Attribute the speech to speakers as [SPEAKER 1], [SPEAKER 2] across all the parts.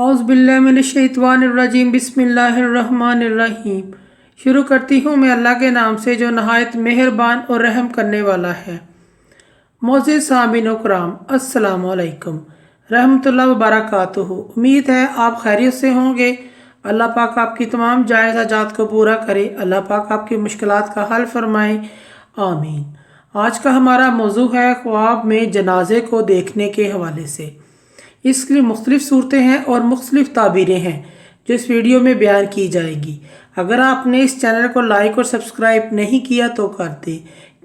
[SPEAKER 1] औज़ बिल्लाहि मिनश्शैतानिर्रजीम बिस्मिल्लाहिर्रहमानिर्रहीम। शुरू करती हूँ मैं अल्लाह के नाम से जो नहायत मेहरबान और रहम करने वाला है। मोअज़्ज़िज़ सामीन व किराम, अस्सलामु अलैकुम रहमतुल्लाहि व बरकातुहू। उम्मीद है आप खैरियत से होंगे। अल्लाह पाक आपकी तमाम जायज़ हाजात को पूरा करे। अल्लाह पाक आपकी मुश्किलात का हल फरमाए, आमीन। आज का हमारा मौजू है ख्वाब में जनाजे को देखने के हवाले से। इसके लिए मुख्तलिफ़ सूरतें हैं और मुख्तलिफ़ ताबीरें हैं जो इस वीडियो में बयान की जाएगी। अगर आपने इस चैनल को लाइक और सब्सक्राइब नहीं किया तो कर दें,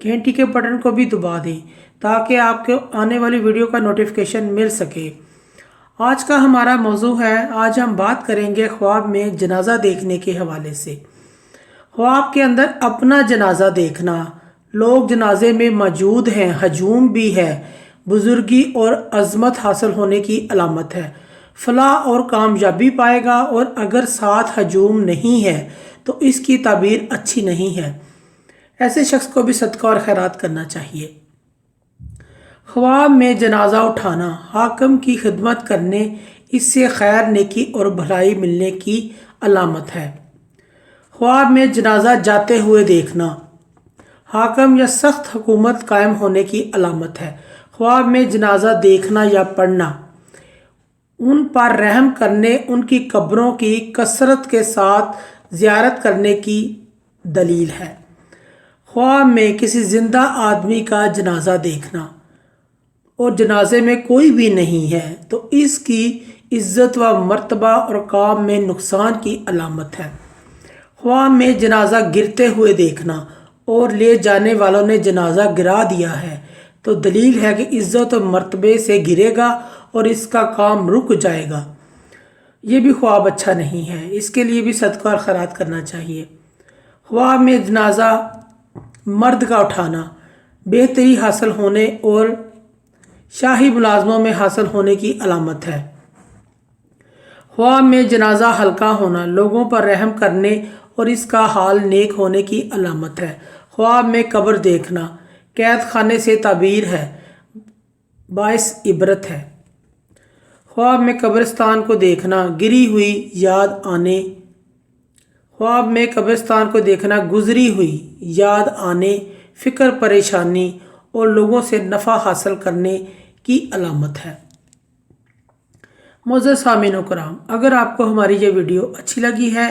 [SPEAKER 1] घंटी के बटन को भी दबा दें ताकि आपको आने वाली वीडियो का नोटिफिकेशन मिल सके। आज का हमारा मौजू है, आज हम बात करेंगे ख्वाब में जनाजा देखने के हवाले से। ख्वाब के अंदर अपना जनाजा देखना, लोग जनाजे में मौजूद हैं, हजूम भी है, बुजुर्गी और अज़मत हासिल होने की अलामत है, फलाह और कामयाबी पाएगा। और अगर साथ हजूम नहीं है तो इसकी ताबीर अच्छी नहीं है। ऐसे शख्स को भी सदका और खैरात करना चाहिए। ख्वाब में जनाजा उठाना, हाकिम की खिदमत करने, इससे खैर नेकी और भलाई मिलने की अलामत है। ख्वाब में जनाजा जाते हुए देखना, हाकिम या सख्त हुकूमत कायम होने की अलामत है। ख्वाब में जनाजा देखना या पढ़ना उन पर रहम करने, उनकी कब्रों की कसरत के साथ ज़ियारत करने की दलील है। ख्वाब में किसी ज़िंदा आदमी का जनाजा देखना और जनाजे में कोई भी नहीं है तो इसकी इज़्ज़त व मर्तबा और काम में नुकसान की अलामत है। ख्वाब में जनाजा गिरते हुए देखना और ले जाने वालों ने जनाजा गिरा दिया है तो दलील है कि इज़्ज़त और मर्तबे से गिरेगा और इसका काम रुक जाएगा। ये भी ख्वाब अच्छा नहीं है, इसके लिए भी सदका और खैरात करना चाहिए। ख्वाब में जनाजा मर्द का उठाना बेहतरी हासिल होने और शाही मुलाजमों में हासिल होने की अलामत है। ख्वाब में जनाजा हल्का होना लोगों पर रहम करने और इसका हाल नेक होने की अलामत है। ख्वाब में कब्र देखना कैद खाने से ताबीर है, बाइस इबरत है। ख्वाब में कब्रिस्तान को देखना गिरी हुई याद आने, ख्वाब में कब्रिस्तान को देखना गुजरी हुई याद आने, फ़िक्र परेशानी और लोगों से नफ़ा हासिल करने की अलामत है। मोअज़्ज़िज़ सामीन व किराम, अगर आपको हमारी ये वीडियो अच्छी लगी है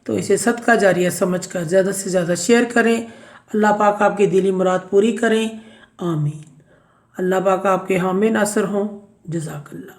[SPEAKER 1] तो इसे सदका जारिया समझकर ज़्यादा से ज़्यादा शेयर करें। अल्लाह पाक आपकी दिली मुराद पूरी करें, आमीन। अल्लाह पाक आपके हामी नासर हों। जज़ाकल्लाह।